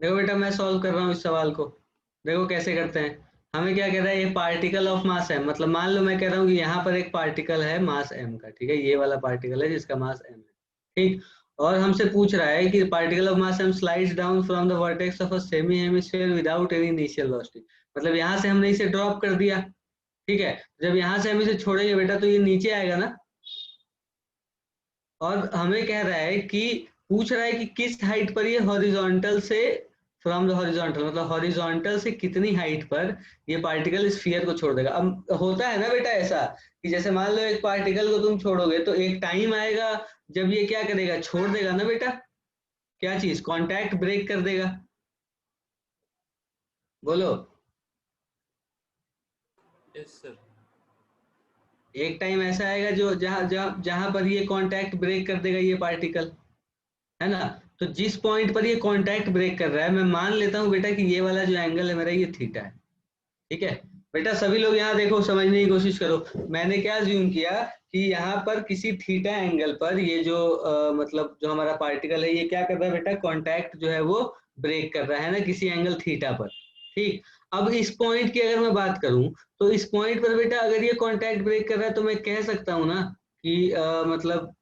देखो बेटा मैं सॉल्व कर रहा हूँ इस सवाल को। देखो कैसे करते हैं। हमें क्या कह रहा है, ये पार्टिकल ऑफ मास m, मतलब मान लो मैं कह रहा हूँ कि यहाँ पर एक पार्टिकल है मास m का, ठीक है, ये वाला पार्टिकल है जिसका मास m है, ठीक। और हमसे पूछ रहा है कि particle of mass m slides down from the vertex of a semi hemisphere without any initial velocity. मतलब यहाँ से हमने इसे ड्रॉप कर दिया, ठीक है। जब यहाँ से हम इसे छोड़ेंगे बेटा तो ये नीचे आएगा ना। और हमें कह रहा है कि पूछ रहा है कि किस हाइट पर ये हॉरिजॉन्टल से, फ्रॉम द हॉरिजॉन्टल मतलब हॉरिजॉन्टल से कितनी हाइट पर ये पार्टिकल स्फीयर को छोड़ देगा। अब होता है ना बेटा ऐसा कि जैसे मान लो एक पार्टिकल को तुम छोड़ोगे तो एक टाइम आएगा जब ये क्या करेगा, छोड़ देगा ना बेटा। क्या चीज, कांटेक्ट ब्रेक कर देगा। बोलो। Yes sir. एक टाइम ऐसा आएगा जो जहां जहां जहां पर ये कांटेक्ट ब्रेक कर देगा ये पार्टिकल, है ना। तो जिस पॉइंट पर ये कांटेक्ट ब्रेक कर रहा है, मैं मान लेता हूं बेटा कि ये वाला जो एंगल है मेरा ये थीटा है, ठीक है। बेटा सभी लोग यहाँ देखो, समझने की कोशिश करो। मैंने क्या ज्यूम किया कि यहाँ पर किसी थीटा एंगल पर ये जो मतलब जो हमारा पार्टिकल है ये क्या कर रहा है बेटा, कांटेक्ट जो है वो ब्रेक कर रहा है ना किसी एंगल थीटा पर, ठीक। अब इस पॉइंट की अगर मैं बात करूं तो इस पॉइंट पर बेटा अगर ये कांटेक्ट ब्रेक कर रहा है तो मैं कह सकता हूं ना कि मतलब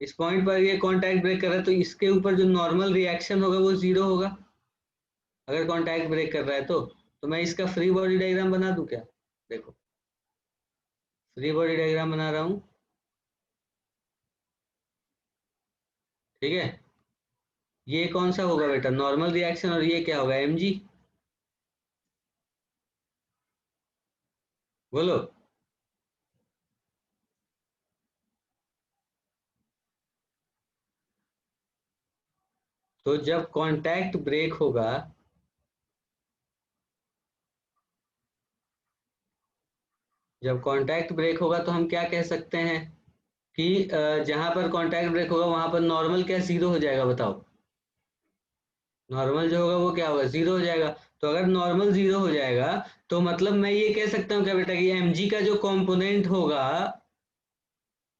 इस पॉइंट पर ये कांटेक्ट ब्रेक कर रहा है तो इसके ऊपर जो नॉर्मल रिएक्शन होगा वो जीरो होगा। अगर कांटेक्ट ब्रेक कर रहा है तो मैं इसका फ्री बॉडी डायग्राम बना दूं क्या। देखो फ्री बॉडी डायग्राम बना रहा हूं, ठीक है। ये कौन सा होगा बेटा, नॉर्मल रिएक्शन, और ये क्या होगा, mg। बोलो। तो जब कांटेक्ट ब्रेक होगा, जब कांटेक्ट ब्रेक होगा तो हम क्या कह सकते हैं कि जहां पर कांटेक्ट ब्रेक होगा वहां पर नॉर्मल क्या जीरो हो जाएगा, बताओ। नॉर्मल जो होगा वो क्या होगा, जीरो हो जाएगा। तो अगर नॉर्मल जीरो हो जाएगा तो मतलब मैं ये कह सकता हूँ क्या बेटा कि mg का जो कंपोनेंट होगा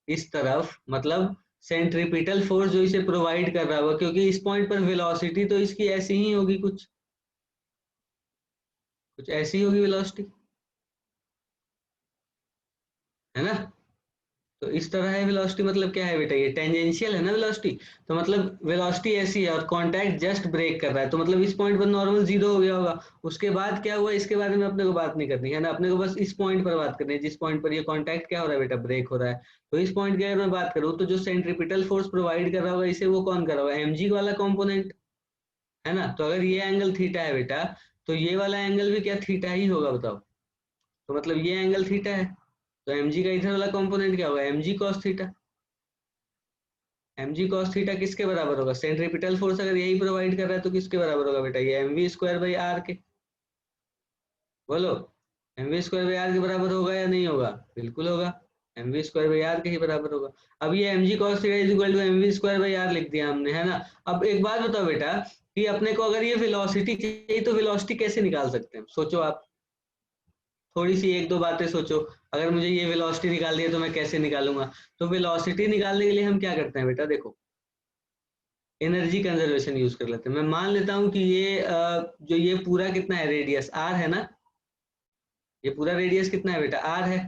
इस तरफ, मतलब सेंट्रीपिटल फोर्स जो इसे प्रोवाइड कर रहा होगा, क्योंकि इस पॉइंट पर वेलोसिटी तो इसकी ऐसी ही होगी, कुछ कुछ ऐसी होगी वेलोसिटी, है ना। तो इस तरह है वेलोसिटी, मतलब क्या है बेटा, ये टेंजेंशियल है ना वेलोसिटी। तो मतलब वेलोसिटी ऐसी है और कांटेक्ट जस्ट ब्रेक कर रहा है, तो मतलब इस पॉइंट पर नॉर्मल जीरो हो गया होगा। उसके बाद क्या हुआ इसके बारे में अपने को बात नहीं करनी है ना, अपने को बस इस पॉइंट पर बात करनी है जिस पॉइंट पर ये कांटेक्ट क्या हो रहा है बेटा, ब्रेक हो रहा है। तो इस पॉइंट की अगर मैं बात करूँ तो जो सेंट्रीपिटल फोर्स प्रोवाइड कर रहा होगा इसे वो कौन कर रहा होगा, mg वाला कॉम्पोनेंट, है ना। तो अगर ये एंगल थीटा है बेटा तो ये वाला एंगल भी क्या थीटा ही होगा, बताओ। तो मतलब ये एंगल थीटा है तो mg का इधर वाला कंपोनेंट क्या होगा, mg cos theta. mg cos theta किसके बराबर होगा, सेंट्रीपिटल फोर्स अगर यही प्रोवाइड कर रहा है तो किसके बराबर होगा बेटा, ये mv स्क्वायर बाई आर के। बोलो, mv स्क्वायर बाई आर के बराबर होगा या नहीं होगा, बिल्कुल होगा। mv स्क्वायर बाई आर के ही बराबर होगा। अब ये mg cos theta is equal to mv square by R लिख दिया हमने, है ना। अब एक बात बताओ बेटा कि अपने को अगर ये वेलोसिटी चाहिए तो वेलोसिटी कैसे निकाल सकते हैं, सोचो आप। थोड़ी सी एक दो बातें सोचो। अगर मुझे ये वेलोसिटी निकालनी है तो मैं कैसे निकालूंगा। तो वेलोसिटी निकालने के लिए हम क्या करते हैं बेटा, देखो एनर्जी कंजर्वेशन यूज कर लेते हैं। मैं मान लेता हूं कि ये जो ये पूरा कितना है, रेडियस आर है ना। ये पूरा रेडियस कितना है बेटा, आर है,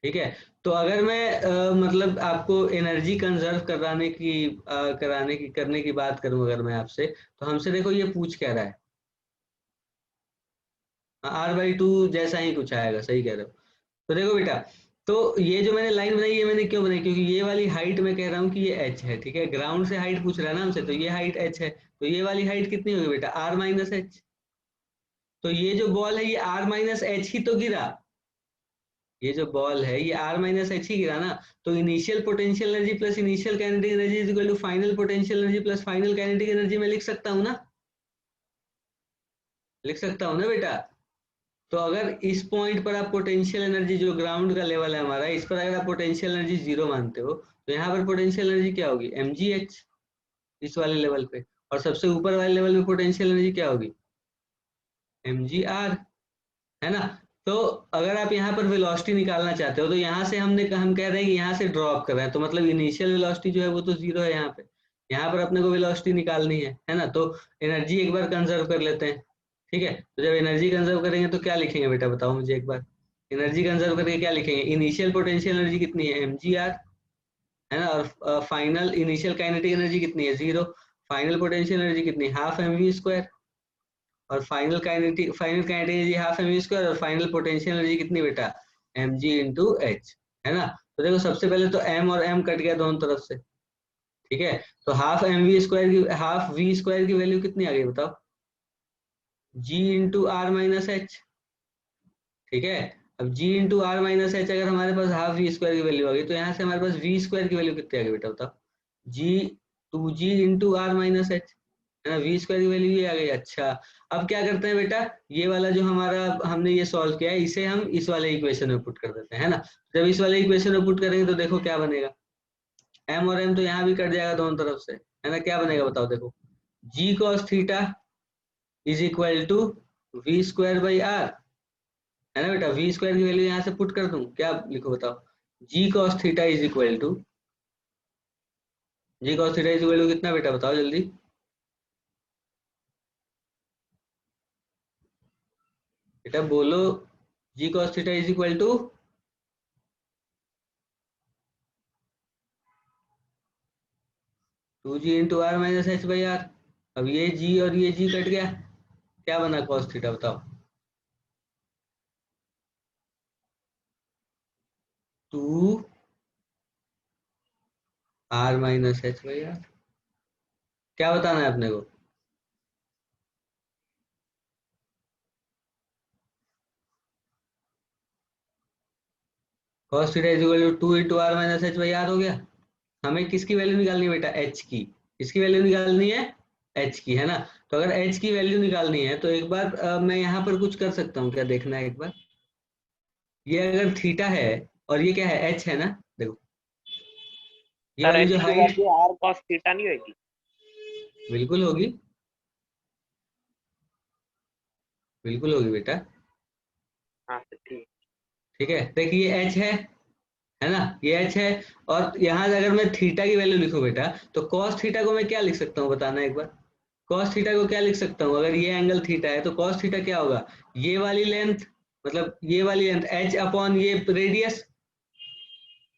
ठीक है। तो अगर मैं मतलब आपको एनर्जी कंजर्व कराने की करने की बात करूं अगर मैं आपसे, तो हमसे देखो ये पूछ क्या रहा है, r/2 जैसा ही कुछ आएगा, सही कह रहे हो। तो देखो बेटा, तो ये जो मैंने लाइन बनाई ये मैंने क्यों बनाई, क्योंकि ये वाली हाइट मैं कह रहा हूँ कि ये h है, ठीक है। ग्राउंड से हाइट पूछ रहा है ना हमसे, तो ये हाइट h है, तो ये वाली हाइट कितनी होगी बेटा, r-h। तो ये जो बॉल है ये r-h ही तो गिरा, ये जो बॉल है ये r-h ही गिरा ना। तो initial potential energy plus initial kinetic energy is equal to final potential energy plus final kinetic energy में लिख सकता हूँ ना, लिख सकता हूँ ना बेटा। तो अगर इस पॉइंट पर आप पोटेंशियल एनर्जी जो ग्राउंड का लेवल है हमारा, इस पर अगर आप पोटेंशियल एनर्जी जीरो मानते हो तो यहाँ पर पोटेंशियल एनर्जी क्या होगी, mgh, इस वाले लेवल पे। और सबसे ऊपर वाले लेवल में पोटेंशियल एनर्जी क्या होगी, mgr, है ना। तो अगर आप यहाँ पर वेलोसिटी निकालना चाहते हो तो यहाँ से हम कह रहे हैं कि यहाँ से ड्रॉप कर रहे हैं, तो मतलब इनिशियल वेलोसिटी जो है वो तो जीरो है यहाँ पे। यहाँ पर अपने को वेलोसिटी निकालनी है ना, तो एनर्जी एक बार कंजर्व कर लेते हैं। ठीक है, तो जब एनर्जी कंजर्व करेंगे तो क्या लिखेंगे बेटा, बताओ मुझे एक बार। एनर्जी कंजर्व करके क्या लिखेंगे, इनिशियल पोटेंशियल एनर्जी कितनी है, mgr, है ना, और फाइनल इनिशियल काइनेटिक एनर्जी कितनी है, 0। फाइनल पोटेंशियल एनर्जी कितनी है, हाफ mv², और final kinetic energy half mv², और फाइनल पोटेंशियल एनर्जी कितनी बेटा, mg/h, है ना। तो देखो सबसे पहले तो m और m कट गया दोनों तरफ से। ठीक है, तो हाफ वी स्क्वायर की वैल्यू कितनी आ गई बताओ, g/r-h। ठीक है, अब g/r-h अगर हमारे पास हाफ वी स्क्वायर की वैल्यू आ गई, तो यहाँ से हमारे पास वी स्क्वायर की वैल्यू कितनी आ गई बेटा बताओ, जी 2g/r-h, है ना, वी स्क्वायर की वैल्यू ये आ गई। अच्छा, अब क्या करते हैं बेटा, ये वाला जो हमारा हमने ये सॉल्व किया है, इसे हम इस वाले इक्वेशन में पुट कर देते हैं, है ना। जब इस वाले इक्वेशन में पुट करेंगे तो देखो क्या बनेगा, m और m तो यहाँ भी कट जाएगा दोनों तरफ से, है ना। क्या बनेगा बताओ, देखो g cos theta is equal to V square by R, है ना बेटा। वी स्क्वायर की वैल्यू यहाँ से पुट कर दूं, क्या लिखो बताओ, g cos theta is equal to, g cos theta is equal to कितना बेटा बताओ जल्दी, बेटा बोलो, g cos theta is equal to 2g/r-h/r। अब ये g और ये g कट गया, क्या बना कॉस थीटा बताओ, 2r-h/r। क्या बताना है अपने को, cos theta is equal to 2 × r-h/r हो गया। हमें किसकी वैल्यू निकालनी है बेटा, एच की। किसकी वैल्यू निकालनी है, एच की, है ना। तो अगर एच की वैल्यू निकालनी है तो एक बार मैं यहाँ पर कुछ कर सकता हूँ, क्या देखना है एक बार, ये अगर थीटा है और ये क्या है, एच है ना, देखो ये सर वाली एच जो की height, value R cos theta नहीं होगी? बिल्कुल होगी, बिल्कुल होगी बेटा। हाँ सर ठीक। ठीक है, देखिए एच है ना, ये एच है। और यहाँ से अगर मैं थीटा की वैल्यू लिखूं बेटा, तो कॉस थीटा को मैं क्या लिख सकता हूँ बताना एक बार, कॉस थीटा को क्या लिख सकता हूँ, अगर ये एंगल थीटा है तो कॉस थीटा क्या होगा, ये वाली लेंथ, मतलब ये वाली लेंथ एच अपॉन ये रेडियस,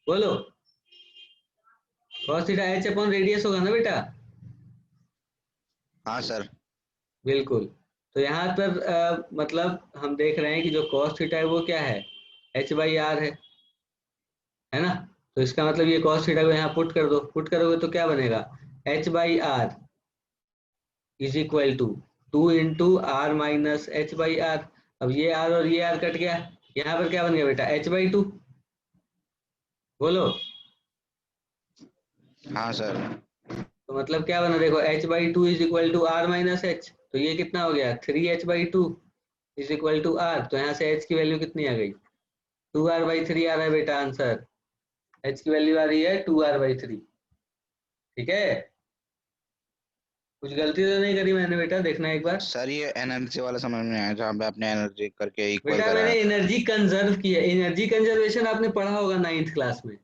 बोलो, cos theta H upon radius होगा ना बेटा। हाँ सर। बिल्कुल। तो यहाँ पर मतलब हम देख रहे हैं कि जो कॉस थीटा है वो क्या है, h/r है ना। तो इसका मतलब ये कॉस थीटा को यहाँ पुट कर दो, पुट करोगे तो क्या बनेगा, h/r is equal to 2 × r-h/r। अब ये r और ये r कट गया, यहाँ पर क्या बन गया बेटा, h/2, बोलो। हाँ सर। तो मतलब क्या बना, देखो h/2 is equal to r-h, तो ये कितना हो गया, 3h/2 is equal to r। तो यहाँ से h की वैल्यू कितनी आ गई, 2r/3 आ रहा है बेटा आंसर, h की वैल्यू आ रही है 2r/3। ठीक है, कुछ गलती तो नहीं करी मैंने बेटा, देखना एक बार। सर ये एनर्जी वाला समझ में आया जहाँ पे आपने एनर्जी करके इक्वल बेटा करा मैंने है। एनर्जी कंजर्व की है, एनर्जी कंजर्वेशन आपने पढ़ा होगा 9th क्लास में,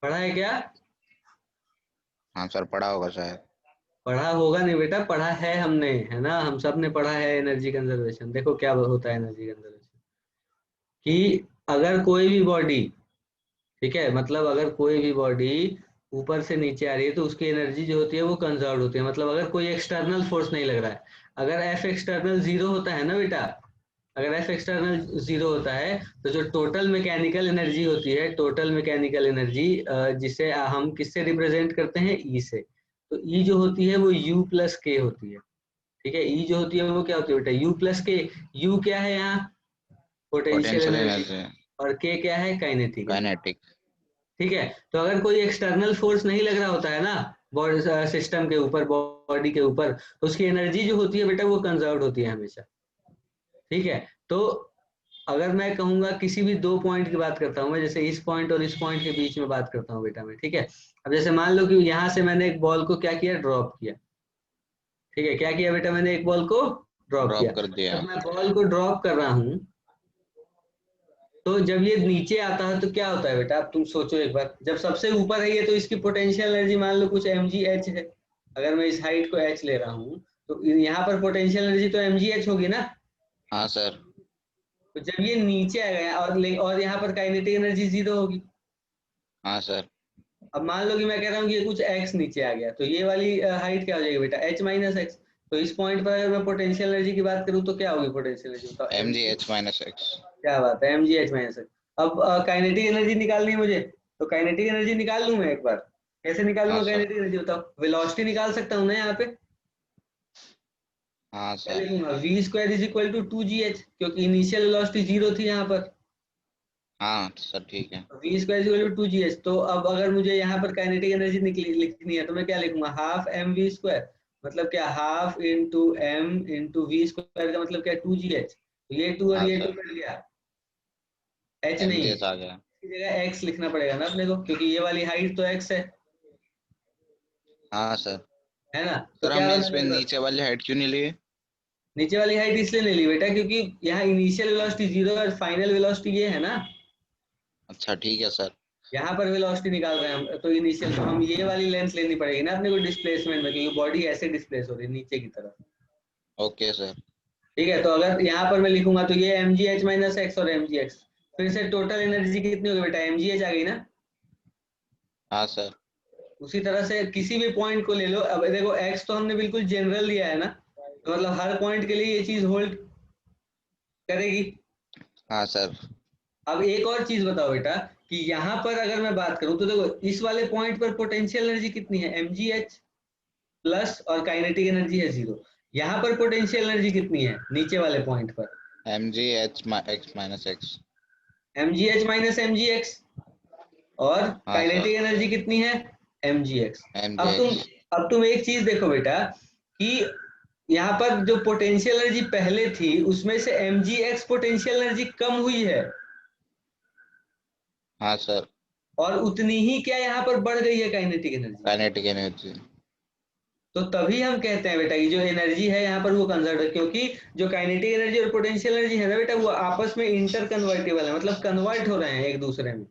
पढ़ा है क्या, हाँ सर पढ़ा होगा शायद। पढ़ा होगा नहीं बेटा, पढ़ा है हमने, है ना, हम सब ने पढ़ा है एनर्जी कंजर्वेशन। देखो क्या होता है एनर्जी कंजर्वेशन, कि अगर कोई भी बॉडी, ठीक है, मतलब अगर कोई भी बॉडी ऊपर से नीचे आ रही है तो उसकी एनर्जी जो होती है वो कंजर्व होती है, मतलब अगर कोई एक्सटर्नल फोर्स नहीं लग रहा है। अगर एफ एक्सटर्नल जीरो होता है ना बेटा, अगर एफ एक्सटर्नल जीरो होता है तो जो टोटल मैकेनिकल एनर्जी होती है, टोटल मैकेनिकल एनर्जी, जिसे हम किससे रिप्रेजेंट करते हैं, ई से। तो ई जो होती है वो U+K होती है। ठीक है, ई जो होती है वो क्या होती है बेटा, U+K। यू क्या है यहाँ, पोटेंशियल पोटेंशियल एनर्जी, एनर्जी। और के क्या है, काइनेटिक एनर्जी। काइनेटिक। ठीक है, तो अगर कोई एक्सटर्नल फोर्स नहीं लग रहा होता है ना बॉडी सिस्टम के ऊपर, बॉडी के ऊपर, तो उसकी एनर्जी जो होती है बेटा वो कंजर्व होती है हमेशा। ठीक है, तो अगर मैं कहूंगा किसी भी दो पॉइंट की बात करता हूँ मैं, जैसे इस पॉइंट और इस पॉइंट के बीच में बात करता हूँ बेटा मैं, ठीक है। अब जैसे मान लो कि यहाँ से मैंने एक बॉल को क्या किया, ड्रॉप किया। ठीक है, क्या किया बेटा, मैंने एक बॉल को ड्रॉप ड्रॉप किया। कर दिया। जब मैं बॉल को ड्रॉप कर रहा हूँ तो जब ये नीचे आता है तो क्या होता है बेटा, अब तुम सोचो एक बार, जब सबसे ऊपर है ये तो इसकी पोटेंशियल एनर्जी मान लो कुछ mgh है, अगर मैं इस हाइट को h ले रहा हूँ तो यहाँ पर पोटेंशियल एनर्जी तो mgh होगी ना। हाँ सर। तो जब ये नीचे आ गया और यहाँ पर काइनेटिक एनर्जी 0 होगी। हाँ सर। अब मान लो कि मैं कह रहा हूँ कि ये कुछ x नीचे आ गया, तो ये वाली हाइट क्या हो जाएगी बेटा, h माइनस एक्स। तो इस पॉइंट पर अगर मैं पोटेंशियल एनर्जी की बात करूँ तो क्या होगी पोटेंशियल एनर्जी, बताओ mgh माइनस एक्स। क्या बात है, mgh माइनस एक्स। अब काइनेटिक एनर्जी निकालनी है मुझे, तो काइनेटिक एनर्जी निकाल लूं मैं एक बार। कैसे हाँ निकालूंगा सर। काइनेटिक एनर्जी, बताओ। वेलोसिटी निकाल सकता हूँ ना यहाँ पे। हाँ क्या सर। लिखूंगा, v square is equal to 2gh, क्योंकि इनिशियल वेलोसिटी 0 थी यहाँ पर। हाँ सर ठीक है। v square is equal to 2gh। तो अब अगर मुझे यहाँ पर काइनेटिक एनर्जी लिखनी है तो मैं क्या लिखूंगा, हाफ mv स्क्वायर, मतलब क्या half into m into V square, का मतलब क्या 2gh। तो ये 2 और हाँ ये 2 सर। कट गया, h नहीं है, mgh आ गया। इसकी जगह x लिखना पड़ेगा ना अपने को, क्योंकि ये वाली हाइट तो x हाँ सर। है ना। तो सर क्या हमने बना इसमें मेरे पास, नीचे वाली हाइट क्यों नहीं ली? नीचे वाली हाइट इसलिए नहीं ली बेटा क्योंकि यहाँ इनिशियल वेलोसिटी 0 और फाइनल वेलोसिटी ये है ना। अच्छा ठीक है सर। यहाँ पर वेलोसिटी निकाल रहे हैं हम, तो इनिशियल तो हम ये वाली लेंथ लेनी पड़ेगी ना अपने को डिस्प्लेसमेंट में, क्योंकि बॉडी ऐसे डिस्प्लेस हो रही है नीचे की तरफ। Okay sir. ठीक है, तो अगर यहाँ पर मैं लिखूंगा तो ये mgh माइनस एक्स और mgx, फिर से टोटल एनर्जी कितनी होगी बेटा, mgh आ गई ना। हाँ सर। उसी तरह से किसी भी पॉइंट को ले लो, अब देखो x तो हमने बिल्कुल जनरल लिया है ना, तो मतलब हर पॉइंट के लिए ये चीज होल्ड करेगी। हाँ सर। अब एक और चीज बताओ बेटा, कि यहाँ पर अगर मैं बात करूं तो देखो इस वाले पॉइंट पर पोटेंशियल एनर्जी कितनी है, mgh प्लस, और काइनेटिक एनर्जी है 0। यहाँ पर पोटेंशियल एनर्जी कितनी है नीचे वाले पॉइंट पर, mgh x minus x. mgh minus mgx, और हाँ सर। काइनेटिक एनर्जी कितनी है, mgx। अब तुम mgh। अब तुम एक चीज देखो बेटा, कि यहाँ पर जो पोटेंशियल एनर्जी पहले थी उसमें से mgx पोटेंशियल एनर्जी कम हुई है, हाँ सर। और उतनी ही क्या यहाँ पर बढ़ गई है काइनेटिक एनर्जी। Kinetic energy. तो तभी हम कहते हैं बेटा कि जो एनर्जी है यहाँ पर वो कंजर्व है, क्योंकि जो काइनेटिक एनर्जी और पोटेंशियल एनर्जी है ना बेटा, वो आपस में इंटर कन्वर्टेबल है, मतलब कन्वर्ट हो रहे हैं एक दूसरे में।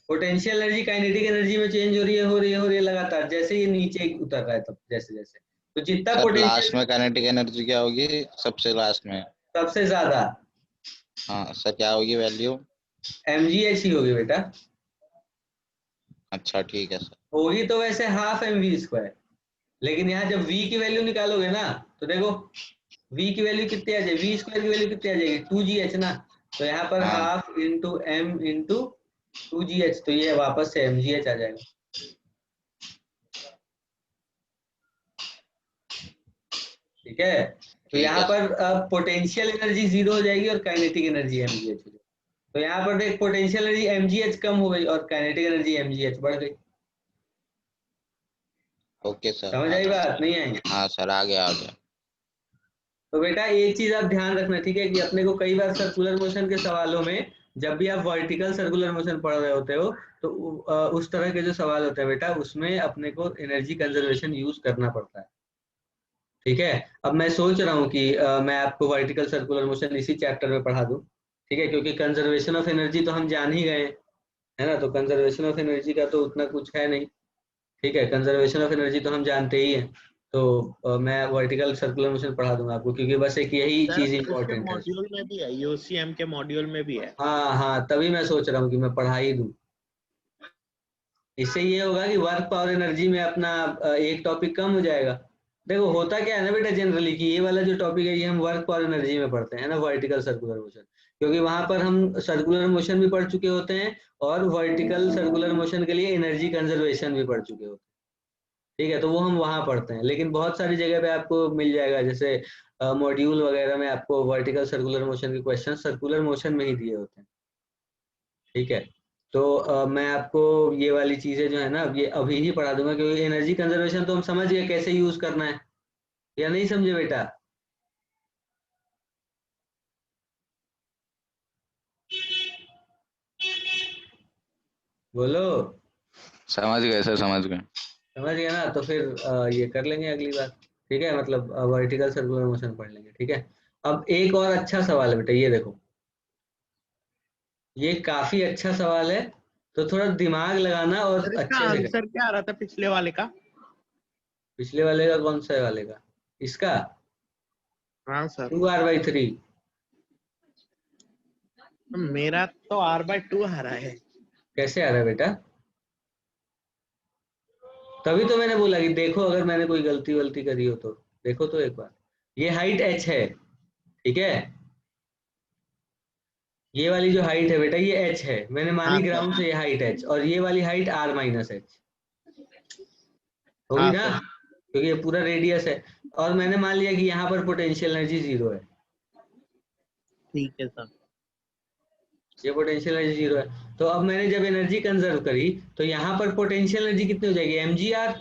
पोटेंशियल एनर्जी काइनेटिक एनर्जी में चेंज हो रही है लगातार, जैसे ये नीचे उतर रहा है तब जैसे जैसे, तो जितना सर पोटेंशियल लास्ट में काइनेटिक एनर्जी क्या होगी? सबसे लास्ट में। सबसे ज्यादा हाँ सर, क्या होगी वैल्यू? mgh ही होगी बेटा। अच्छा ठीक है सर। होगी तो वैसे हाफ mv स्क्वायर, लेकिन यहाँ जब v की वैल्यू निकालोगे ना, तो देखो v की वैल्यू कितनी आ जाएगी, v स्क्वायर की वैल्यू कितनी आ जाएगी 2gh ना। तो यहाँ पर हाँ। Half into m into 2gh, तो ये वापस से mgh आ जाएगा। ठीक है, तो ठीक यहाँ है सर। पर अब पोटेंशियल एनर्जी 0 हो जाएगी और काइनेटिक एनर्जी mgh हो जाएगी। तो यहाँ पर देख पोटेंशियल एनर्जी mgh कम हो गई और काइनेटिक एनर्जी mgh बढ़ गई। ओके सर समझ आ आई गया। बात, नहीं आई। हाँ सर आ गया आ गया। तो बेटा एक चीज आप ध्यान रखना, ठीक है, कि अपने को कई बार सर्कुलर मोशन के सवालों में, जब भी आप वर्टिकल सर्कुलर मोशन पढ़ रहे होते हो, तो उस तरह के जो सवाल होते हैं बेटा, उसमें अपने को एनर्जी कंजर्वेशन यूज करना पड़ता है। ठीक है, अब मैं सोच रहा हूँ कि मैं आपको वर्टिकल सर्कुलर मोशन इसी चैप्टर में पढ़ा दूं। ठीक है, क्योंकि कंजर्वेशन ऑफ एनर्जी तो हम जान ही गए हैं, है ना, तो कंजर्वेशन ऑफ एनर्जी का तो उतना कुछ है नहीं। ठीक है, कंजर्वेशन ऑफ एनर्जी तो हम जानते ही हैं। तो मैं वर्टिकल सर्कुलर मोशन पढ़ा दूंगा आपको, क्योंकि बस एक यही सर चीज उसके इंपॉर्टेंट है। मॉड्यूल में भी है, यूसीएम के मॉड्यूल में भी है। हाँ हाँ, तभी मैं सोच रहा हूँ कि मैं पढ़ा ही दूं। इससे ये होगा कि वर्क पावर एनर्जी में अपना एक टॉपिक कम हो जाएगा। देखो होता क्या है ना बेटा, जनरली कि ये वाला जो टॉपिक है ये हम वर्क पावर एनर्जी में पढ़ते हैं ना, वर्टिकल सर्कुलर मोशन, क्योंकि वहां पर हम सर्कुलर मोशन भी पढ़ चुके होते हैं और वर्टिकल सर्कुलर मोशन के लिए एनर्जी कंजर्वेशन भी पढ़ चुके होते हैं। ठीक है, तो वो हम वहां पढ़ते हैं, लेकिन बहुत सारी जगह पे आपको मिल जाएगा, जैसे मॉड्यूल वगैरह में आपको वर्टिकल सर्कुलर मोशन के क्वेश्चन सर्कुलर मोशन में ही दिए होते हैं। ठीक है, तो मैं आपको ये वाली चीजें जो है ना, ये अभी ही पढ़ा दूंगा, क्योंकि एनर्जी कंजर्वेशन तो हम समझ गए कैसे यूज करना है, या नहीं समझे बेटा। बोलो। समझ गए सर समझ गए। समझ गया ना, तो फिर ये कर लेंगे अगली बार। ठीक है, मतलब वर्टिकल सर्कुलर मोशन पढ़ लेंगे। ठीक है, अब एक और अच्छा सवाल है बेटा, ये देखो, ये काफी अच्छा सवाल है, तो थोड़ा दिमाग लगाना और सर इसका अच्छे से कर। आंसर क्या आ रहा था पिछले वाले का? पिछले वाले का कौन सा वाले का? इसका हाँ सर, 2r/3। मेरा तो r/2 आ रहा है। कैसे आ रहा है बेटा? तभी तो मैंने बोला कि देखो, अगर मैंने कोई गलती वलती करी हो तो देखो तो एक बार। ये हाइट h है, ठीक है? ये वाली जो हाइट है बेटा ये h है, मैंने हाँ मानी सर, ग्राउंड से ये हाइट h, और ये वाली हाइट r-h होगी हाँ ना, सर, क्योंकि ये पूरा रेडियस है। और मैंने मान लिया कि यहाँ पर पोटेंशियल एनर्जी 0 है। ठीक है सर। ये पोटेंशियल एनर्जी 0 है, तो अब मैंने जब एनर्जी कंजर्व करी तो यहाँ पर पोटेंशियल एनर्जी कितनी हो जाएगी? mgr।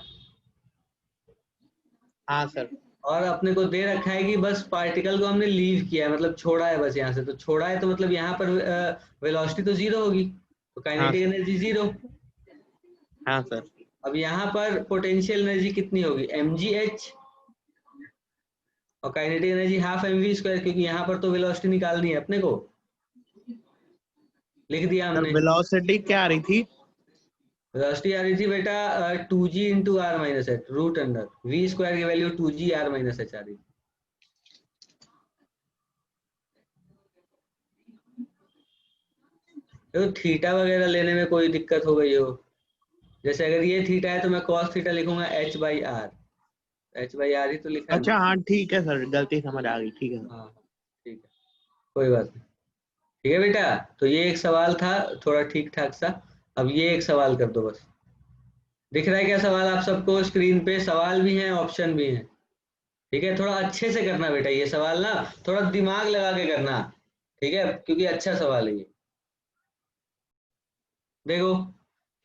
हाँ सर, और अपने को दे रखा है कि बस पार्टिकल को हमने लीव किया है, मतलब छोड़ा है बस यहाँ से, तो छोड़ा है तो मतलब यहाँ पर वेलोसिटी तो 0 होगी, तो हाँ काइनेटिक सर, एनर्जी 0। हाँ सर, अब यहाँ पर पोटेंशियल एनर्जी कितनी होगी? mgh, और काइनेटिक एनर्जी हाफ mv², क्योंकि यहाँ पर तो वेलोसिटी निकालनी है अपने को, लिख दिया सर हमने। वेलोसिटी क्या आ रही थी? वेलोसिटी आ रही थी बेटा 2g into r-h, root under v² की वैल्यू 2g r-h आ रही थी। देखो थीटा वगैरह लेने में कोई दिक्कत हो गई हो, जैसे अगर ये थीटा है तो मैं cos थीटा लिखूंगा h/r, h/r ही तो लिखा है अच्छा ना। हाँ ठीक है सर, गलती समझ आ गई, ठीक है सर। हाँ ठीक है, कोई बात नहीं। ठीक है बेटा, तो ये एक सवाल था थोड़ा ठीक ठाक सा। अब ये एक सवाल कर दो बस। दिख रहा है क्या सवाल आप सबको? स्क्रीन पे सवाल भी हैं, ऑप्शन भी हैं। ठीक है, थोड़ा अच्छे से करना बेटा ये सवाल ना, थोड़ा दिमाग लगा के करना, ठीक है, क्योंकि अच्छा सवाल है ये। देखो,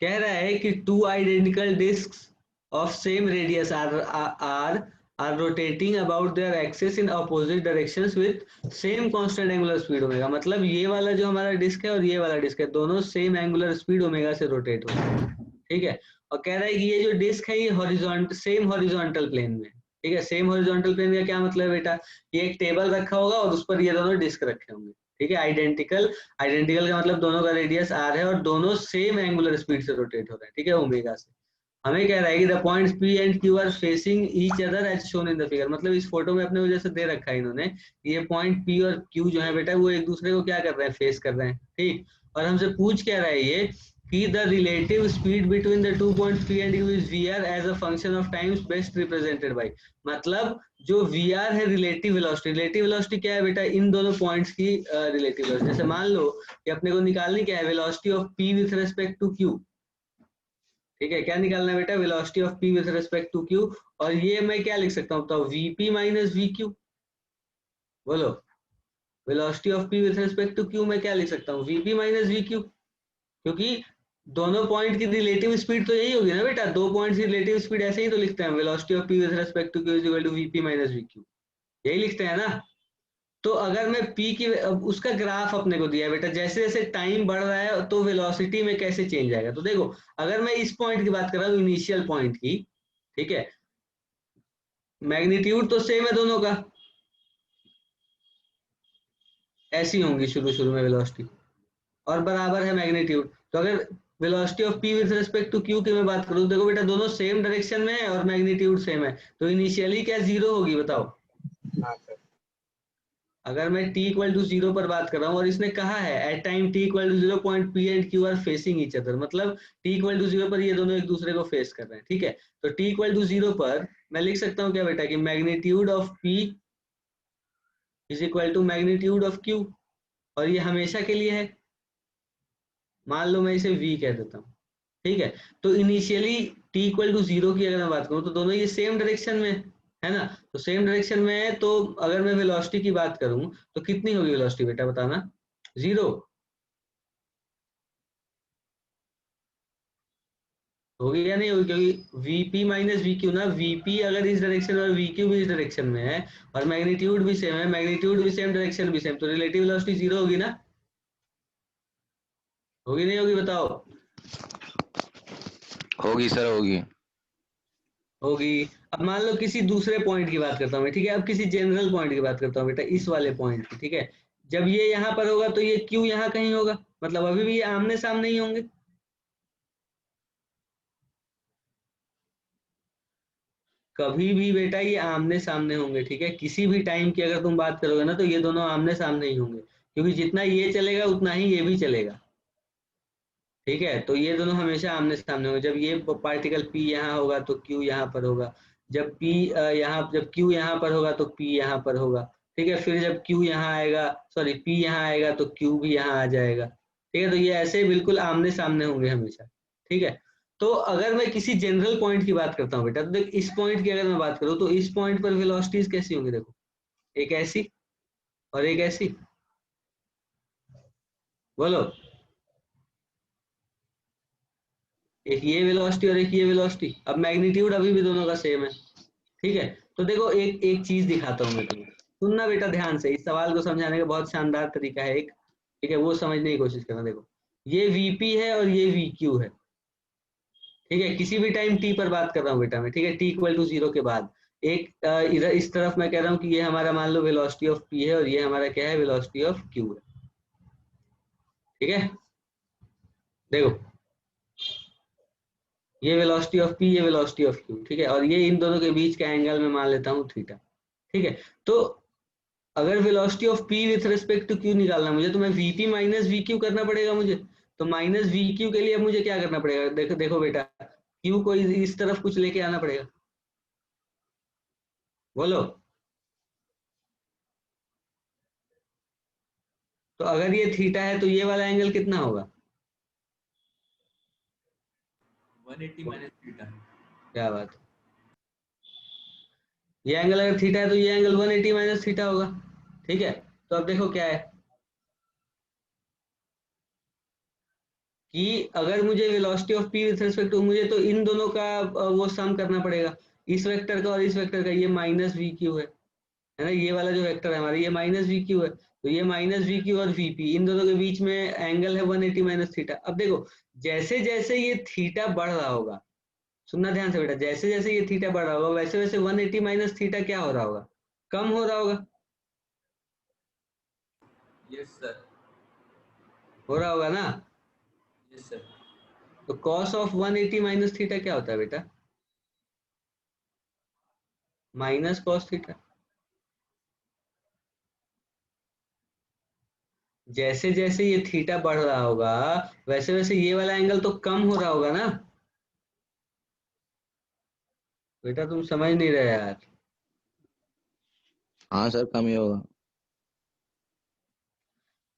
कह रहा है कि two identical discs of same radius are rotating about their axis in opposite directions with same constant angular speed omega. मतलब ये वाला जो हमारा डिस्क है और ये वाला डिस्क है, दोनों सेम एंगुलर स्पीड ओमेगा से रोटेट हो रहे हैं, ठीक है। और कह रहा है कि ये जो डिस्क है ये हॉरिजॉन्टल, सेम हॉरिजॉन्टल प्लेन में है, ठीक है। सेम हॉरिजॉन्टल प्लेन का क्या मतलब है बेटा? ये एक टेबल रखा होगा और उस पर ये दोनों डिस्क रखे होंगे, ठीक है। आइडेंटिकल, आइडेंटिकल का मतलब दोनों का रेडियस r है और दोनों सेम एंगुलर स्पीड से रोटेट हो रहे हैं, ठीक है, ओमेगा से। हमें कह रहा है कि the points P and Q are facing each other as shown in the figure. मतलब इस फोटो में अपने वजह से दे रखा है इन्होंने, ये पॉइंट P और Q जो है बेटा वो एक दूसरे को क्या कर रहे हैं? फेस कर रहे हैं, ठीक। और हमसे पूछ क्या रहा है ये कि the relative speed between the two points P and Q is VR as a function of times best represented by. मतलब जो VR है रिलेटिव वेलोसिटी, रिलेटिव वेलोसिटी क्या है बेटा? इन दोनों पॉइंट्स की रिलेटिव वेलोसिटी। जैसे मान लो कि अपने को निकालनी क्या है? Velocity of P with respect to Q, ठीक है। क्या निकालना है बेटा? Velocity of P with respect to Q। और ये मैं क्या लिख सकता हूँ बताओ? Vp minus VQ। बोलो, velocity of P with respect to Q मैं क्या लिख सकता हूँ? Vp माइनस VQ, क्योंकि दोनों पॉइंट की रिलेटिव स्पीड तो यही होगी ना बेटा, दो पॉइंट्स की रिलेटिव स्पीड ऐसे ही तो लिखते हैं, velocity of P with respect to Q is equal to Vp minus VQ, यही लिखते हैं ना। तो अगर मैं P की, अब उसका ग्राफ अपने को दिया है बेटा, जैसे जैसे टाइम बढ़ रहा है तो वेलोसिटी में कैसे चेंज आएगा। तो देखो, अगर मैं इस पॉइंट की बात कर रहा हूँ, इनिशियल पॉइंट की, ठीक है, मैग्नीट्यूड तो सेम है दोनों का, ऐसी होंगी शुरू शुरू में वेलोसिटी, और बराबर है मैग्नीट्यूड। तो अगर velocity of P with respect to Q की मैं बात करूँ, देखो बेटा दोनों सेम डायरेक्शन में है और मैग्नीट्यूड सेम है, तो इनिशियली क्या 0 होगी बताओ? हाँ सर। अगर मैं t इक्वल टू 0 पर बात कर रहा हूँ और इसने कहा है at time t equal to 0 point P and Q are facing each other, मतलब t इक्वल टू 0 पर ये दोनों एक दूसरे को फेस कर रहे हैं, ठीक है। तो t इक्वल टू 0 पर मैं लिख सकता हूँ क्या बेटा कि magnitude of P is equal to magnitude of Q, और ये हमेशा के लिए है। मान लो मैं इसे v कह देता हूँ, ठीक है। तो इनिशियली t इक्वल टू 0 की अगर मैं बात करूँ तो दोनों ये सेम डायरेक्शन में है ना, तो सेम डायरेक्शन में है, तो अगर मैं वेलोसिटी की बात करूं तो कितनी होगी वेलोसिटी बेटा बताना? 0 होगी या नहीं होगी? क्योंकि Vp माइनस VQ ना, Vp अगर इस डायरेक्शन में और VQ भी इस डायरेक्शन में है और मैग्नीट्यूड भी सेम है, मैग्नीट्यूड भी सेम, डायरेक्शन भी सेम, तो रिलेटिव वेलोसिटी 0 होगी ना, होगी नहीं होगी बताओ? होगी सर, होगी। होगी। अब मान लो किसी दूसरे पॉइंट की बात करता हूँ मैं, ठीक है, अब किसी जनरल पॉइंट की बात करता हूँ बेटा, इस वाले पॉइंट की, ठीक है। जब ये यहाँ पर होगा तो ये Q यहाँ कहीं होगा, मतलब अभी भी ये आमने सामने ही होंगे। कभी भी बेटा ये आमने सामने होंगे, ठीक है। किसी भी टाइम की अगर तुम बात करोगे ना तो ये दोनों आमने सामने ही होंगे, क्योंकि जितना ये चलेगा उतना ही ये भी चलेगा, ठीक है। तो ये दोनों हमेशा आमने सामने होंगे। जब ये पार्टिकल P यहाँ होगा तो Q यहाँ पर होगा, जब P जब Q यहाँ पर होगा तो P यहाँ पर होगा, ठीक है। फिर जब Q यहाँ आएगा, सॉरी P यहाँ आएगा तो Q भी यहाँ आ जाएगा, ठीक है। तो ये ऐसे बिल्कुल आमने सामने होंगे हमेशा, ठीक है। तो अगर मैं किसी जनरल पॉइंट की बात करता हूँ बेटा, तो देख इस पॉइंट की अगर मैं बात करूँ तो इस पॉइंट पर वेलोसिटीज कैसी होंगी, देखो एक ऐसी और एक ऐसी, बोलो। एक ये वेलोसिटी और एक ये वेलोसिटी। अब मैग्नीट्यूड अभी भी दोनों का सेम है, ठीक है। तो देखो एक एक चीज दिखाता हूँ मैं तुम्हें, सुनना बेटा ध्यान से, इस सवाल को समझाने का बहुत शानदार तरीका है एक, ठीक है, वो समझने की कोशिश करना। देखो ये VP है और ये VQ है, ठीक है। किसी भी टाइम T पर बात कर रहा हूँ बेटा मैं, ठीक है, T=0 के बाद एक इधर इस तरफ मैं कह रहा हूँ कि ये हमारा मान लो वेलोसिटी ऑफ P है और ये हमारा क्या है, वेलोसिटी ऑफ Q है, ठीक है। देखो ये वेलोसिटी ऑफ P, ये वेलोसिटी ऑफ Q, ठीक है, और ये इन दोनों के बीच का एंगल मैं मान लेता हूँ थीटा, ठीक है। तो अगर velocity of P with respect to Q निकालना मुझे, तो मैं VP माइनस VQ करना पड़ेगा मुझे। तो माइनस VQ के लिए मुझे क्या करना पड़ेगा, देखो देखो बेटा, Q को इस तरफ कुछ लेके आना पड़ेगा, बोलो। तो अगर ये थीटा है तो ये वाला एंगल कितना होगा, 180 माइनस थीटा। क्या बात है। ये एंगल अगर थीटा है तो ये एंगल 180 माइनस थीटा होगा, ठीक है। तो अब देखो क्या है कि अगर मुझे velocity of P with respect to, मुझे तो इन दोनों का वो सम करना पड़ेगा, इस वेक्टर का और इस वेक्टर का। ये माइनस VQ है ना, ये वाला जो वेक्टर है हमारा ये माइनस VQ है, तो ये माइनस VQ और VP इन दोनों के बीच में एंगल है 180 माइनस थीटा। अब देखो जैसे जैसे ये थीटा बढ़ रहा होगा, सुनना ध्यान से बेटा, जैसे जैसे ये थीटा बढ़ रहा होगा वैसे वैसे 180 माइनस थीटा क्या हो रहा होगा, कम हो रहा होगा, यस सर। हो रहा होगा ना। Yes sir. तो कॉस ऑफ 180 माइनस थीटा क्या होता है बेटा, माइनस कॉस थीटा। जैसे जैसे ये थीटा बढ़ रहा होगा वैसे वैसे ये वाला एंगल तो कम हो रहा होगा ना, बेटा तुम समझ नहीं रहे यार। हाँ सर, कम ही होगा।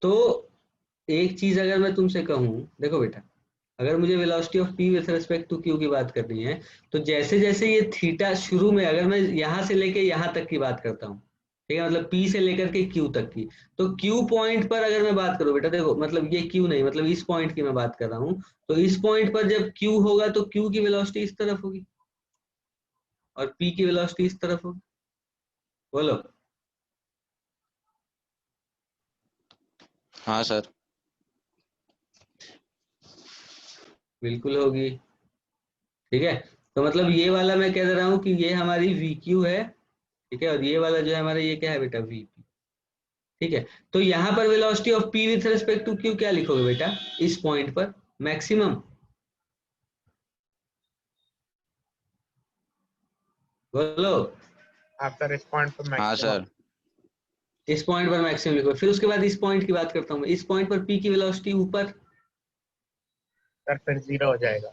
तो एक चीज अगर मैं तुमसे कहूं, देखो बेटा, अगर मुझे velocity of P with respect to Q की बात करनी है, तो जैसे जैसे ये थीटा शुरू में, अगर मैं यहां से लेके यहां तक की बात करता हूँ, ठीक है, मतलब P से लेकर के Q तक की, तो Q पॉइंट पर अगर मैं बात करूं बेटा, देखो मतलब ये Q नहीं, मतलब इस पॉइंट की मैं बात कर रहा हूँ, तो इस पॉइंट पर जब Q होगा तो Q की वेलोसिटी इस तरफ होगी और P की वेलोसिटी इस तरफ होगी, बोलो। हाँ सर। बिल्कुल होगी, ठीक है। तो मतलब ये वाला मैं कह दे रहा हूँ कि ये हमारी VQ है, ठीक है, और ये वाला जो है हमारा ये क्या है बेटा, VP, ठीक है। तो यहाँ पर velocity of P with respect to Q क्या लिखोगे बेटा, इस पॉइंट पर मैक्सिमम, बोलो। आप सर इस पॉइंट पर हाँ मैक्सिमम। सर। इस पॉइंट पर मैक्सिमम लिखो, फिर उसके बाद इस पॉइंट की बात करता हूँ मैं, इस पॉइंट पर P की वेलोसिटी ऊपर, सर फिर 0 हो जाएगा।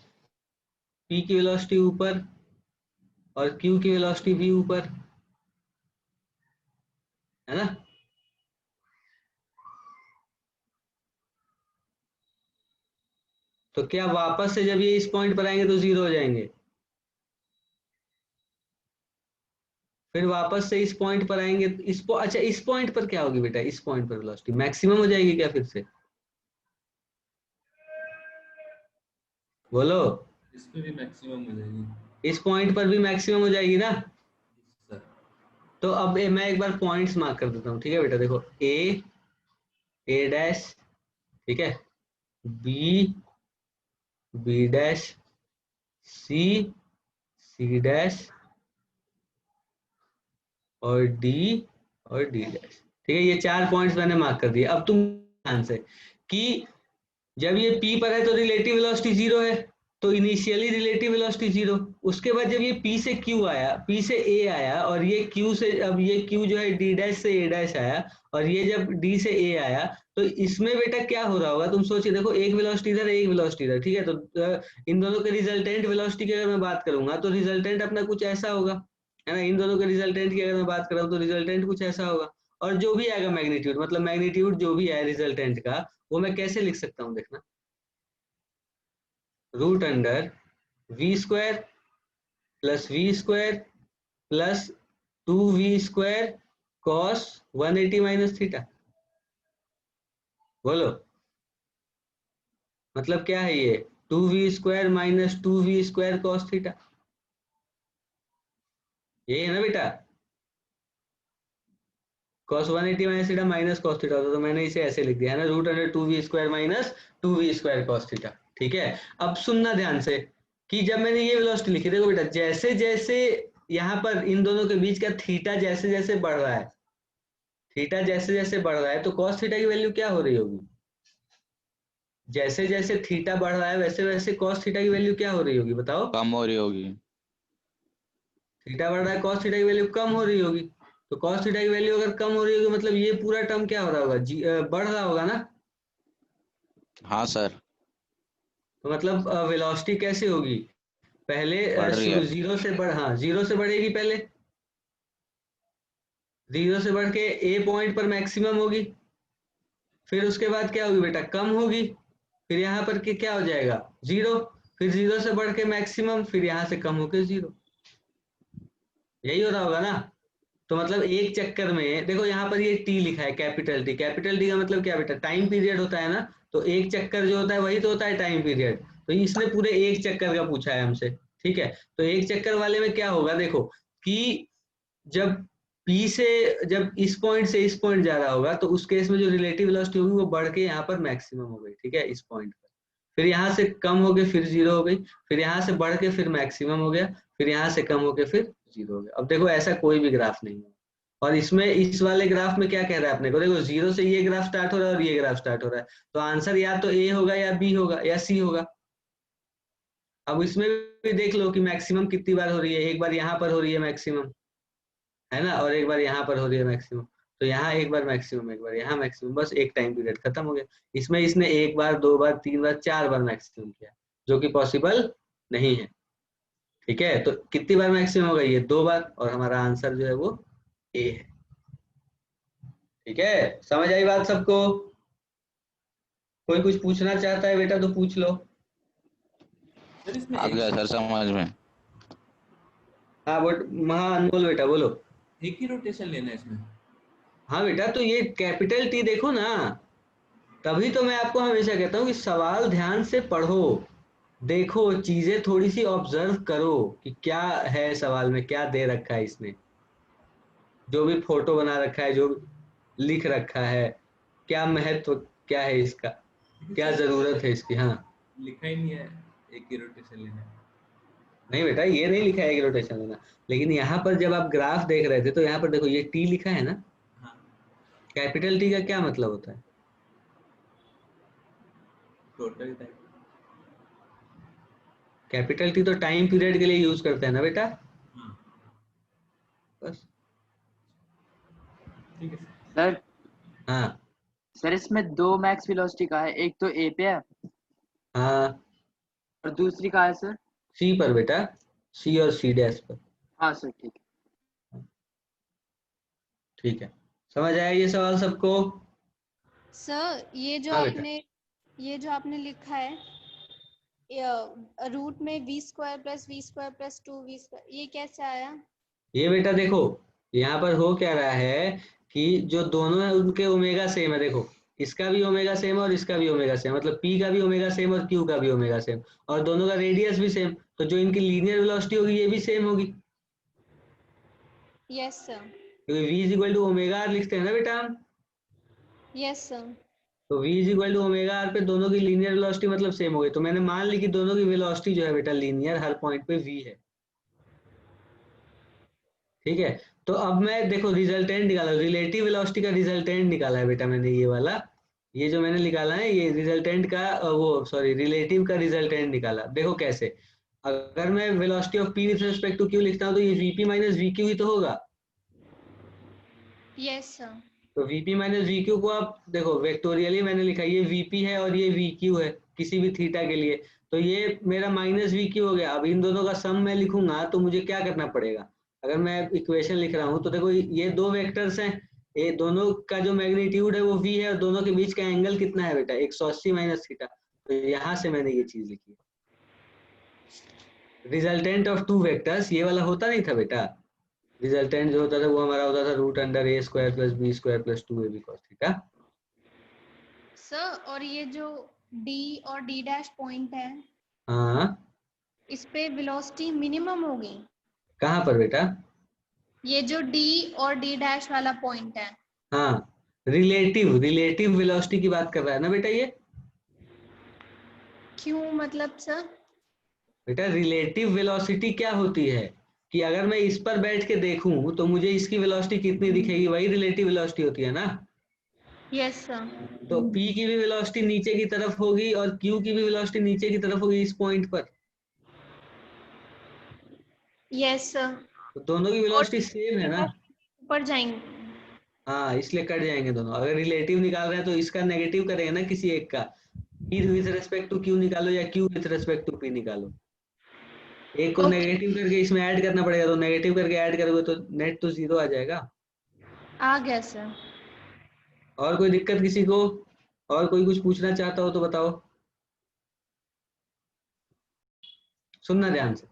P की वेलोसिटी ऊपर और Q की वेलोसिटी भी ऊपर, है ना। तो क्या वापस से जब ये इस पॉइंट पर आएंगे तो 0 हो जाएंगे, फिर वापस से इस पॉइंट पर आएंगे अच्छा इस पॉइंट पर क्या होगी बेटा, इस पॉइंट पर वेलोसिटी मैक्सिमम हो जाएगी क्या फिर से, बोलो। इस पे भी मैक्सिमम हो जाएगी। इस पॉइंट पर भी मैक्सिमम हो जाएगी ना। सर तो अब मैं एक बार पॉइंट्स मार्क कर देता हूँ, ठीक है बेटा, देखो ए डैश, ठीक है, B B dash, C dash और डी डैश, ठीक है। ये 4 पॉइंट्स मैंने मार्क कर दिए। अब तुम ध्यान से कि जब ये p पर है तो रिलेटिव वेलोसिटी 0 है, तो इनिशियली रिलेटिव वेलोसिटी 0। उसके बाद जब ये p से q आया, p से a आया, और ये q से, अब ये q जो है d डैश से a डैश आया, और ये जब d से a आया, तो इसमें बेटा क्या हो रहा होगा तुम सोचिए। देखो एक वेलोसिटी इधर, एक वेलोसिटी इधर, ठीक है। तो इन दोनों के रिजल्टेंट वेलोसिटी की अगर मैं बात करूंगा तो रिजल्टेंट अपना कुछ ऐसा होगा, है ना। इन दोनों के रिजल्टेंट की अगर मैं बात कर रहा हूँ तो रिजल्टेंट कुछ ऐसा होगा। और जो भी आएगा मैग्नीट्यूड, मतलब मैग्नीट्यूड जो भी है रिजल्टेंट का, वो मैं कैसे लिख सकता हूँ देखना, root under V square plus 2v² cos 180 minus theta. बोलो मतलब क्या है ये, 2v² minus 2v² cos theta, यही है ना बेटा। cos 180 minus theta minus cos theta होता, तो मैंने इसे ऐसे लिख दिया है ना, root under 2v² minus 2v² cos theta. ठीक है। अब सुनना ध्यान से कि जब मैंने ये वेलोसिटी लिखी, देखो बेटा जैसे जैसे यहाँ पर इन दोनों के बीच का थीटा जैसे जैसे बढ़ रहा है, थीटा जैसे जैसे बढ़ रहा है, तो cos थीटा की वैल्यू क्या हो रही होगी, जैसे जैसे थीटा बढ़ रहा है वैसे वैसे cos थीटा की वैल्यू क्या हो रही होगी, बताओ। कम हो रही होगी। थीटा बढ़ रहा है, cos थीटा की वैल्यू कम हो रही होगी। तो cos थीटा की वैल्यू अगर कम हो रही होगी मतलब ये पूरा टर्म क्या हो रहा होगा, बढ़ रहा होगा ना। हाँ सर, तो मतलब वेलोसिटी कैसे होगी, पहले बढ़ रही है। जीरो से बढ़, हाँ जीरो से बढ़ेगी पहले, जीरो से बढ़ के ए पॉइंट पर मैक्सिमम होगी, फिर उसके बाद क्या होगी बेटा, कम होगी, फिर यहाँ पर के क्या हो जाएगा, जीरो, फिर जीरो से बढ़ के मैक्सिमम, फिर यहाँ से कम होके जीरो, यही हो रहा होगा ना। तो मतलब एक चक्कर में देखो यहाँ पर ये टी लिखा है, कैपिटल टी, कैपिटल टी का मतलब क्या बेटा, टाइम पीरियड होता है ना। तो एक चक्कर जो होता है वही तो होता है टाइम पीरियड। तो इसने पूरे एक चक्कर का पूछा है हमसे, ठीक है। तो एक चक्कर वाले में क्या होगा देखो, कि जब पी से, जब इस पॉइंट से इस पॉइंट जा रहा होगा, तो उस केस में जो रिलेटिव वेलोसिटी होगी वो बढ़ के यहाँ पर मैक्सिमम हो गई, ठीक है, इस पॉइंट पर। फिर यहाँ से कम हो गई, फिर जीरो हो गई, फिर यहाँ से बढ़ के फिर मैक्सिमम हो गया, फिर यहाँ से कम होके फिर जीरो हो गया। अब देखो ऐसा कोई भी ग्राफ नहीं है। और इसमें इस वाले ग्राफ में क्या कह रहा है अपने को, देखो जीरो से ये ग्राफ स्टार्ट हो रहा है और ये ग्राफ स्टार्ट हो रहा है, तो आंसर या तो ए होगा या बी होगा या सी होगा। अब इसमें भी देख लो कि मैक्सिमम कितनी बार हो रही है, एक बार यहाँ पर हो रही है मैक्सिमम, है ना, और एक बार यहाँ पर हो रही है मैक्सिमम। तो यहाँ एक बार मैक्सिमम, एक बार यहाँ मैक्सिमम, बस एक टाइम पीरियड खत्म हो गया। इसमें इसने एक बार, दो बार, तीन बार, चार बार मैक्सिमम किया, जो कि पॉसिबल नहीं है। ठीक है, तो कितनी बार मैक्सिमम होगा, ये दो बार, और हमारा आंसर जो है वो ए है। ठीक है, समझ आई बात सबको। कोई कुछ पूछना चाहता है बेटा तो पूछ लो। सर इसमें आ गया सर समझ में। हाँ हाँ अनमोल बेटा बोलो। एक ही रोटेशन लेना है इसमें। हाँ बेटा, तो ये कैपिटल टी देखो ना, तभी तो मैं आपको हमेशा कहता हूँ कि सवाल ध्यान से पढ़ो, देखो चीजें थोड़ी सी ऑब्जर्व करो कि क्या है सवाल में, क्या दे रखा है इसने, जो भी फोटो बना रखा है, जो लिख रखा है, क्या महत्व, क्या है इसका, क्या सर जरूरत है इसकी। हाँ लिखा ही नहीं है एक ही रोटेशन लेना है। नहीं बेटा, ये नहीं लिखा है कि रोटेशन लेना, लेकिन यहाँ पर जब आप ग्राफ देख रहे थे तो यहाँ पर देखो ये टी लिखा है ना, हाँ कैपिटल टी का क्या मतलब होता है, टोटल टाइम। कैपिटल टी तो टाइम पीरियड के लिए यूज करते हैं ना बेटा, हाँ बस। ठीक है सर। सर हाँ सर इसमें दो मैक्स वेलोसिटी का है, एक तो ए पे है हाँ, और दूसरी का है सर। सी पर बेटा, सी और सी डैश पर। हाँ सर ठीक है। ठीक है, समझ आया ये सवाल सबको। सर हाँ बेटा, ये जो आपने लिखा है रूट में v² plus v² plus 2v², ये कैसे आया? ये बेटा देखो यहाँ पर हो क्या रहा है कि जो दोनों है उनके ओमेगा सेम है, देखो इसका भी ओमेगा सेम है और इसका भी ओमेगा सेम, मतलब p का भी ओमेगा सेम और q का भी ओमेगा सेम, और दोनों का रेडियस भी सेम, तो जो इनकी लीनियर वेलोसिटी होगी ये भी सेम होगी, यस सर। क्योंकि v is equal to omega R लिखते हैं ना बेटा हम। Yes sir. तो v is equal to omega R पे दोनों की लीनियर वेलोसिटी मतलब सेम हो गई, तो मैंने मान ली कि दोनों की वेलोसिटी जो है बेटा लीनियर हर पॉइंट पे v है। ठीक है, तो अब मैं देखो रिजल्टेंट निकाला, रिलेटिव वेलोसिटी का रिजल्टेंट निकाला है बेटा मैंने, ये वाला, ये जो मैंने निकाला है ये रिजल्टेंट का वो सॉरी रिलेटिव का रिजल्टेंट निकाला। देखो कैसे, अगर मैं velocity of p with respect to q लिखता हूँ तो ये vp माइनस vq ही तो होगा। Yes sir. तो vp माइनस vq को आप देखो वेक्टोरियली मैंने लिखा, ये vp है और ये vq है किसी भी थीटा के लिए, तो ये मेरा माइनस vq हो गया। अब इन दोनों का सम मैं लिखूंगा तो मुझे क्या करना पड़ेगा, अगर मैं इक्वेशन लिख रहा हूँ तो देखो ये दो वेक्टर्स हैं, ये दोनों का जो मैग्नीट्यूड है वो v है और दोनों के बीच का एंगल कितना है बेटा 180 माइनस थीटा। तो यहाँ से मैंने ये चीज लिखी। रिजल्टेंट ऑफ टू वेक्टर्स ये वाला होता नहीं था बेटा, रिजल्टेंट जो होता था वो हमारा होता था root under a square plus b square plus 2ab cos theta. Sir और ये जो d और d डैश पॉइंट है, हाँ इस पे वेलोसिटी मिनिमम होगी। कहाँ पर बेटा? ये जो d और d डैश वाला पॉइंट है, हाँ रिलेटिव वेलोसिटी की बात कर रहा है ना बेटा ये। क्यों मतलब सर? बेटा रिलेटिव वेलोसिटी क्या होती है कि अगर मैं इस पर बैठ के देखूं तो मुझे इसकी वेलोसिटी कितनी दिखेगी, वही रिलेटिव वेलोसिटी होती है ना। Yes sir. तो p की भी वेलोसिटी नीचे की तरफ होगी और q की भी वेलोसिटी नीचे की तरफ होगी इस पॉइंट पर, यस सर। तो दोनों की और वेलोसिटी सेम है ना। ऊपर जाएंगे। हाँ इसलिए कट जाएंगे दोनों। अगर रिलेटिव निकाल रहे हैं तो इसका नेगेटिव करेंगे ना किसी एक का, p with respect to q निकालो या q with respect to p निकालो, एक को ओके, नेगेटिव करके इसमें ऐड करना पड़ेगा, तो नेगेटिव करके ऐड करोगे तो नेट तो जीरो आ जाएगा। आ गया सर। और कोई दिक्कत किसी को, और कोई कुछ पूछना चाहता हो तो बताओ, सुनना ध्यान से,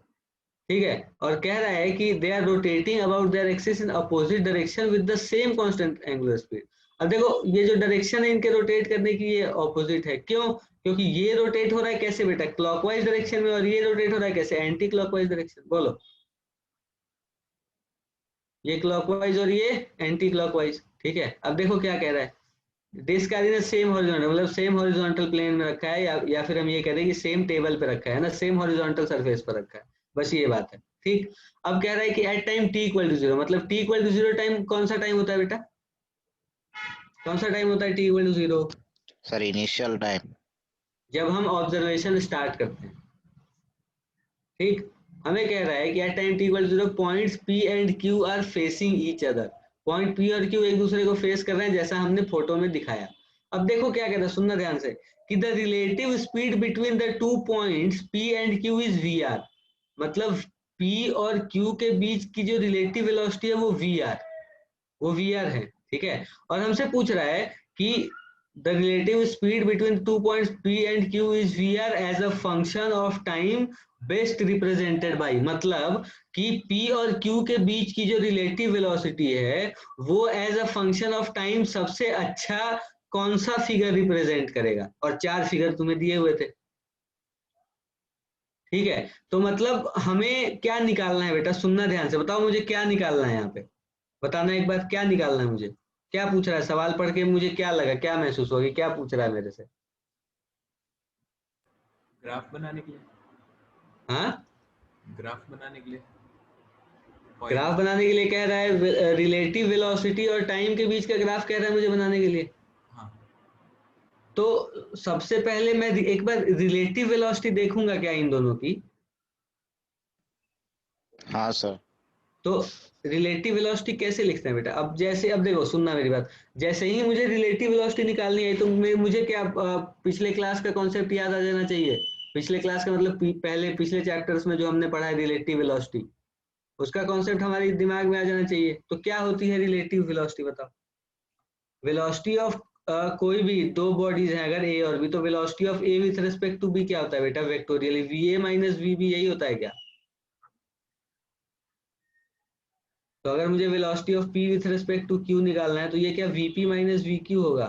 ठीक है। और कह रहा है कि they are rotating about their axis in opposite direction with the same constant angular speed. अब देखो ये जो डायरेक्शन है इनके रोटेट करने की ये ऑपोजिट है, क्यों? क्योंकि ये रोटेट हो रहा है कैसे बेटा, क्लॉकवाइज डायरेक्शन में, और ये रोटेट हो रहा है कैसे, एंटी क्लॉकवाइज डायरेक्शन। बोलो, ये क्लॉकवाइज और ये एंटी क्लॉकवाइज, ठीक है। अब देखो क्या कह रहा है, disc are in same horizontal, मतलब सेम हॉरिजॉन्टल प्लेन में रखा है, या फिर हम ये कह रहे हैं कि सेम टेबल पे रखा है ना, सेम हॉरिजॉन्टल सरफेस पर रखा है, बस ये बात है, ठीक। अब कह रहा है कि at time t equal to zero, मतलब t equal to zero time कौन सा टाइम होता है बेटा, कौन सा टाइम होता है t equal to zero? Sir initial time. जब हम ऑब्जर्वेशन स्टार्ट करते हैं, ठीक। हमें कह रहा है कि at time t equal to zero points p and q are facing each other, point p और q एक दूसरे को फेस कर रहे हैं जैसा हमने फोटो में दिखाया। अब देखो क्या कहता है, सुनना ध्यान से, कि the relative speed between the two points p and q is vr, मतलब p और q के बीच की जो रिलेटिव वेलोसिटी है वो vr है, ठीक है। और हमसे पूछ रहा है कि the relative speed between 2 points p and q is vr as a function of time best represented by, मतलब कि p और q के बीच की जो रिलेटिव वेलोसिटी है वो as a function of time सबसे अच्छा कौन सा फिगर रिप्रेजेंट करेगा, और 4 फिगर तुम्हें दिए हुए थे, ठीक है। तो मतलब हमें क्या निकालना है बेटा, सुनना ध्यान से, बताओ मुझे क्या निकालना है यहाँ पे, बताना एक बार क्या निकालना है मुझे, क्या पूछ रहा है सवाल पढ़ के, मुझे क्या लगा, क्या महसूस होगी, क्या पूछ रहा है मेरे से? ग्राफ बनाने के लिए, हाँ ग्राफ बनाने के लिए, ग्राफ पॉइंट। बनाने के लिए कह रहा है, रिलेटिव वेलोसिटी और टाइम के बीच का ग्राफ कह रहा है मुझे बनाने के लिए। हाँ तो सबसे पहले मैं एक बार रिलेटिव वेलोसिटी देखूंगा क्या इन दोनों की। हाँ सर। तो रिलेटिव वेलोसिटी कैसे लिखते हैं बेटा, अब जैसे, अब देखो सुनना मेरी बात, जैसे ही मुझे रिलेटिव वेलोसिटी निकालनी है तो मुझे क्या पिछले क्लास का कॉन्सेप्ट याद आ जाना चाहिए। पिछले क्लास का मतलब पहले पिछले चैप्टर्स में जो हमने पढ़ा है रिलेटिव वेलोसिटी, उसका कॉन्सेप्ट हमारे दिमाग में आ जाना चाहिए। तो क्या होती है रिलेटिव वेलोसिटी बताओ, वेलोसिटी ऑफ कोई भी दो बॉडीज हैं अगर ए और बी, तो velocity of A with respect to B क्या होता है बेटा, वेक्टोरियली वीए माइनस वीबी, यही होता है क्या? तो अगर मुझे velocity of p with respect to q निकालना है तो ये क्या vp माइनस vq होगा।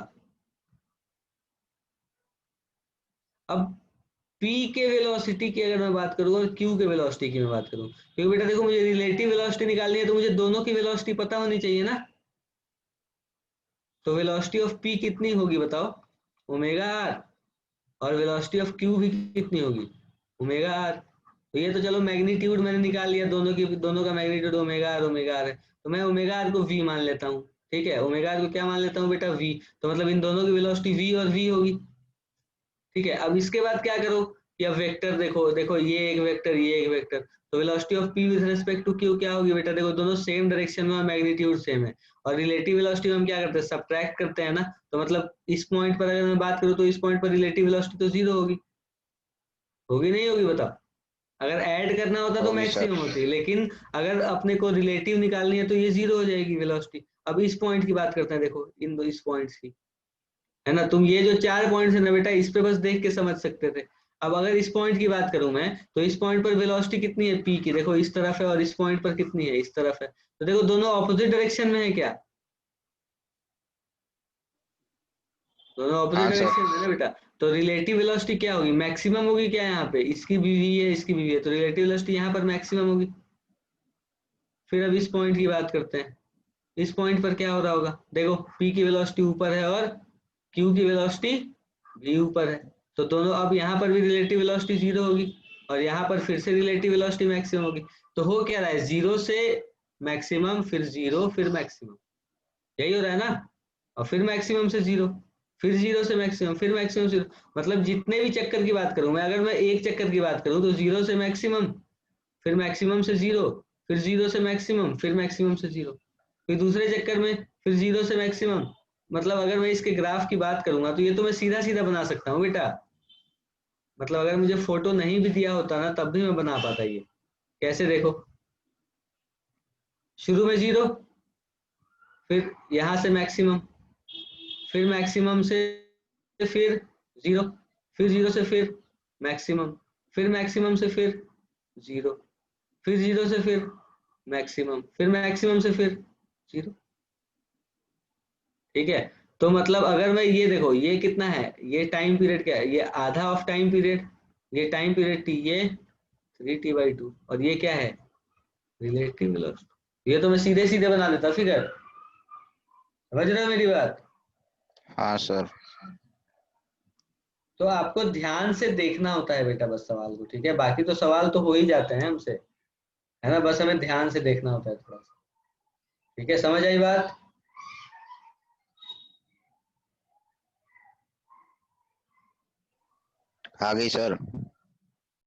अब p के वेलोसिटी की अगर मैं बात करूँ और q के वेलोसिटी की मैं बात करूँ, क्योंकि बेटा देखो मुझे रिलेटिव वेलोसिटी निकालनी है तो मुझे दोनों की वेलोसिटी पता होनी चाहिए ना। तो वेलोसिटी ऑफ p कितनी होगी बताओ, ओमेगा r, और वेलोसिटी ऑफ q भी कितनी होगी, ओमेगा r। तो ये तो चलो मैग्नीट्यूड मैंने निकाल लिया, दोनों का मैग्नीट्यूड ओमेगा r है, तो मैं ओमेगा r को v मान लेता हूँ, ठीक है, ओमेगा आर को क्या मान लेता हूँ बेटा v, तो मतलब इन दोनों की वेलोसिटी v और v होगी। ठीक है, अब इसके बाद क्या करो कि अब वेक्टर देखो, देखो ये एक वेक्टर, ये एक वेक्टर, तो velocity of p with respect to q क्या होगी बेटा, देखो दोनों सेम डायरेक्शन में और मैग्नीट्यूड सेम है, और रिलेटिव वेलोसिटी में हम क्या करते हैं, सब्ट्रैक्ट करते हैं ना, तो मतलब इस पॉइंट पर अगर मैं बात करूँ तो इस पॉइंट पर रिलेटिव वेलोसिटी तो जीरो होगी, होगी नहीं होगी बताओ। अगर ऐड करना होता तो होगी सर। मैक्सिमम होती, लेकिन अगर अपने को रिलेटिव निकालनी है तो ये जीरो हो जाएगी वेलोसिटी। अब इस पॉइंट की बात करते हैं, देखो इन दो इस पॉइंट्स की, है ना, तुम ये जो 4 पॉइंट्स है ना बेटा, इस पे बस देख के समझ सकते थे। अब अगर इस पॉइंट की बात करूं मैं, तो इस पॉइंट पर वेलोसिटी कितनी है p की, देखो इस तरफ है, और इस पॉइंट पर कितनी है, इस तरफ है, तो देखो दोनों ऑपोजिट डायरेक्शन में है क्या, दोनों ऑपोजिट हाँ सर। डायरेक्शन में है ना बेटा, तो रिलेटिव वेलोसिटी क्या होगी, मैक्सिमम होगी क्या यहाँ पे, इसकी भी v है, इसकी भी v है, तो रिलेटिव वेलोसिटी यहाँ पर मैक्सिमम होगी। फिर अब इस पॉइंट की बात करते हैं, इस पॉइंट पर क्या हो रहा होगा, देखो p की वेलोसिटी ऊपर है और q की वेलोसिटी भी ऊपर है, तो दोनों, अब यहाँ पर भी रिलेटिव वेलोसिटी जीरो होगी, और यहाँ पर फिर से रिलेटिव वेलोसिटी मैक्सिमम होगी, तो हो क्या रहा है, जीरो से मैक्सिमम, फिर जीरो, फिर मैक्सिमम, यही हो रहा है ना, और फिर मैक्सिमम से जीरो, फिर जीरो से मैक्सिमम, फिर मैक्सिमम से, मतलब जितने भी चक्कर की बात करूं मैं, अगर मैं एक चक्कर की बात करूं तो जीरो से मैक्सिमम, फिर मैक्सिमम से जीरो, फिर जीरो से मैक्सिमम, फिर मैक्सिमम से जीरो, फिर दूसरे चक्कर में फिर जीरो से मैक्सिमम। मतलब अगर मैं इसके ग्राफ की बात करूंगा तो ये तो मैं सीधा सीधा बना सकता हूँ बेटा, मतलब अगर मुझे फोटो नहीं भी दिया होता ना तब भी मैं बना पाता ये। कैसे, देखो शुरू में जीरो, फिर यहाँ से मैक्सिमम, फिर मैक्सिमम से फिर जीरो, फिर जीरो से फिर मैक्सिमम, फिर मैक्सिमम से फिर जीरो, फिर जीरो से फिर मैक्सिमम, फिर मैक्सिमम से फिर जीरो। ठीक है, तो मतलब अगर मैं ये देखो, ये कितना है, ये टाइम पीरियड क्या है, ये आधा ऑफ टाइम पीरियड, ये टाइम पीरियड t, ये 3t/2, और ये क्या है, रिलेटिव वेलोसिटी। ये तो मैं सीधे सीधे बना देता फिगर, समझ रहे हो मेरी बात। हाँ सर। तो आपको ध्यान से देखना होता है बेटा बस सवाल को, ठीक है, बाकी तो सवाल तो हो ही जाते हैं हमसे, है ना, बस हमें ध्यान से देखना होता है थोड़ा सा। ठीक है, समझ आई बात। आ गई सर।